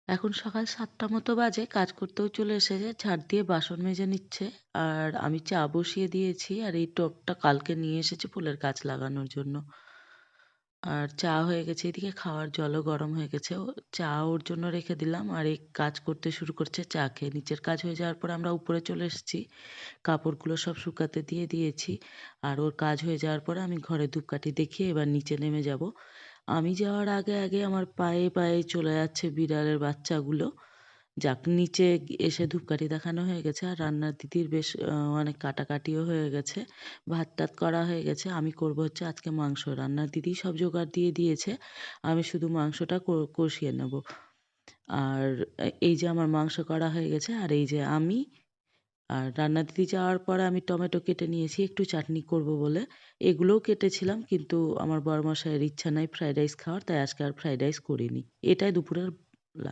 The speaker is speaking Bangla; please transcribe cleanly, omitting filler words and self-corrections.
এখন সকাল ৭টা মতো বাজে। কাজ করতেও চলে এসেছে। ঝাড় দিয়ে বাসন মেজে নিচ্ছে। আর আমি চা বসিয়ে দিয়েছি। আর এই টবটা কালকে নিয়ে এসেছি ফুলের গাছ লাগানোর জন্য। আর চা হয়ে গেছে এদিকে, খাওয়ার জলও গরম হয়ে গেছে। চা ওর জন্য রেখে দিলাম। আর এই কাজ করতে শুরু করছে চা খেয়ে। নিচের কাজ হয়ে যাওয়ার পর আমরা উপরে চলে এসেছি। কাপড়গুলো সব শুকাতে দিয়ে দিয়েছি। আর ওর কাজ হয়ে যাওয়ার পরে আমি ঘরে ধূপকাঠি দেখিয়ে এবার নিচে নেমে যাব। আমি যাওয়ার আগে আমার পায়ে চলে যাচ্ছে বিড়ালের বাচ্চাগুলো। যাক, নিচে এসে ধূপকাঠি দেখানো হয়ে গেছে। আর রান্নার দিদির বেশ অনেক কাটাকাটিও হয়ে গেছে। ভাত-টাত করা হয়ে গেছে। আমি করব হচ্ছে আজকে মাংস। রান্নার দিদি সব জোগাড় দিয়ে দিয়েছে। আমি শুধু মাংসটা কষিয়ে নেব। আর এই যে আমার মাংস করা হয়ে গেছে। আর এই যে আমি, আর রান্নার দিদি যাওয়ার পরে আমি টমেটো কেটে নিয়েছি একটু চাটনি করব বলে। এগুলোও কেটেছিলাম, কিন্তু আমার বরমশাইয়ের ইচ্ছা নাই ফ্রাইড রাইস খাওয়ার, তাই আজকে আর ফ্রাইড রাইস করিনি। এটাই দুপুরের